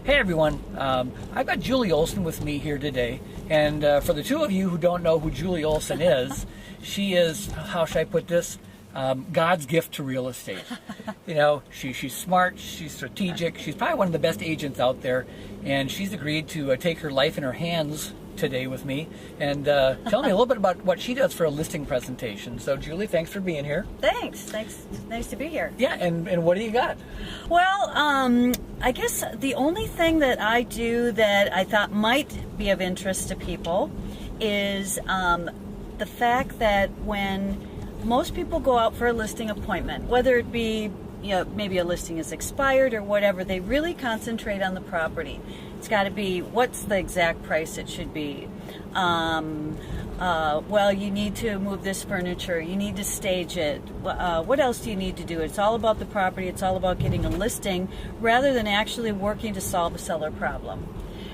Hey everyone, I've got Julie Olson with me here today, and for the two of you who don't know who Julie Olson is, she is, how should I put this, God's gift to real estate. You know, she's smart, she's strategic, she's probably one of the best agents out there, and she's agreed to take her life in her hands today with me and tell me a little bit about what she does for a listing presentation. So Julie, thanks for being here. Thanks. Nice to be here. Yeah, and what do you got? Well, I guess the only thing that I do that I thought might be of interest to people is the fact that when most people go out for a listing appointment, whether it be, you know, maybe a listing is expired or whatever, they really concentrate on the property. It's got to be, what's the exact price it should be? Well, you need to move this furniture, you need to stage it, what else do you need to do? It's all about the property, it's all about getting a listing rather than actually working to solve a seller problem.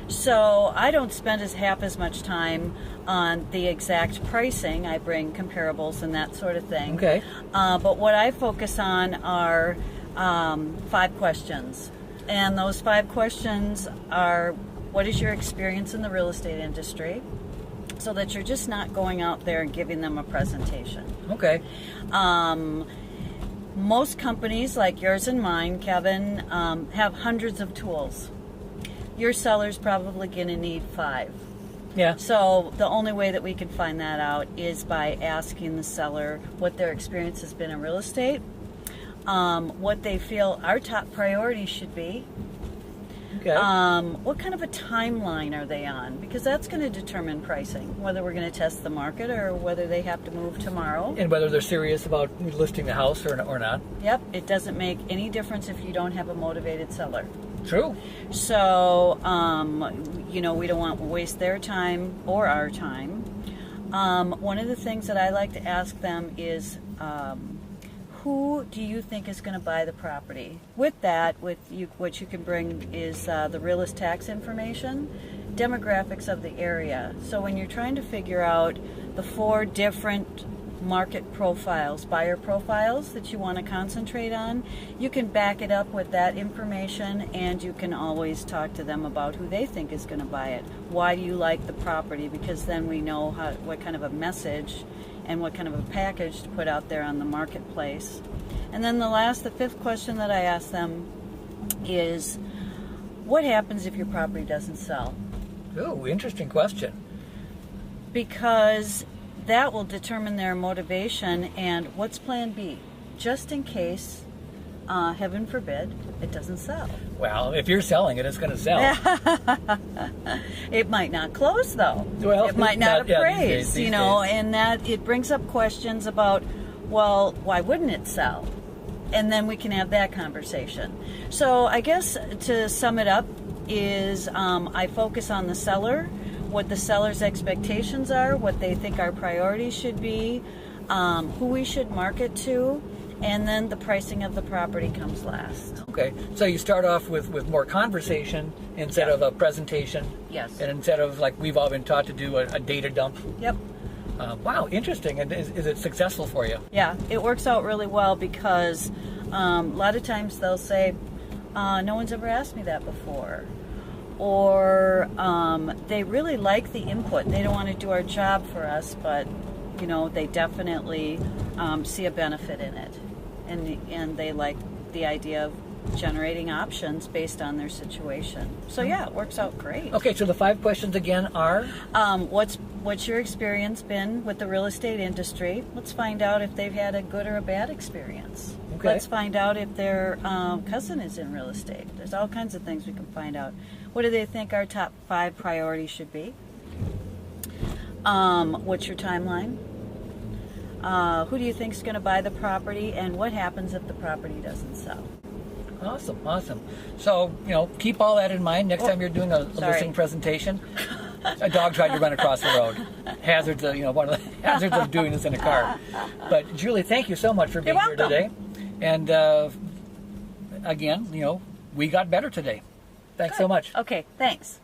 So I don't spend half as much time on the exact pricing. I bring comparables and that sort of thing. Okay. But what I focus on are 5 questions. And those 5 questions are, what is your experience in the real estate industry? So that you're just not going out there and giving them a presentation. Okay. Most companies like yours and mine, Kevin, have hundreds of tools. Your seller's probably going to need 5. Yeah. So the only way that we can find that out is by asking the seller what their experience has been in real estate, what they feel our top priority should be, Okay. what kind of a timeline are they on, because that's going to determine pricing, whether we're going to test the market or whether they have to move tomorrow. And whether they're serious about listing the house or not. Yep, it doesn't make any difference if you don't have a motivated seller. True. So, you know, we don't want to waste their time or our time. One of the things that I like to ask them is, who do you think is going to buy the property? With that, what you can bring is the realist tax information, demographics of the area. So when you're trying to figure out the 4 different market profiles, buyer profiles that you want to concentrate on, you can back it up with that information, and you can always talk to them about who they think is going to buy it. Why do you like the property? Because then we know what kind of a message and what kind of a package to put out there on the marketplace. And then the 5th question that I ask them is, what happens if your property doesn't sell? Oh, interesting question. Because that will determine their motivation and what's plan B, just in case, heaven forbid, it doesn't sell. Well, if you're selling it, it's going to sell. It might not close, though. Well, it might not appraise, these you know, days. and that it brings up questions about, well, why wouldn't it sell? And then we can have that conversation. So I guess to sum it up is I focus on the seller, what the seller's expectations are, what they think our priorities should be, who we should market to, and then the pricing of the property comes last. Okay, so you start off with more conversation instead of a presentation. Yes. And instead of, like we've all been taught to do, a data dump. Yep. Wow, interesting. And is it successful for you? Yeah, it works out really well because a lot of times they'll say, no one's ever asked me that before. Or they really like the input. They don't want to do our job for us, but you know, they definitely see a benefit in it, and they like the idea of generating options based on their situation. So yeah, it works out great. Okay, so the 5 questions again are? What's your experience been with the real estate industry? Let's find out if they've had a good or a bad experience. Okay. Let's find out if their cousin is in real estate. There's all kinds of things we can find out. What do they think our top 5 priorities should be? What's your timeline? Who do you think is going to buy the property, and what happens if the property doesn't sell? Awesome. So, you know, keep all that in mind next time you're doing a listing presentation. A dog tried to run across the road. Hazards of, one of the hazards of doing this in a car. But Julie, thank you so much for being here today. And again, we got better today. Thanks so much. Okay, thanks.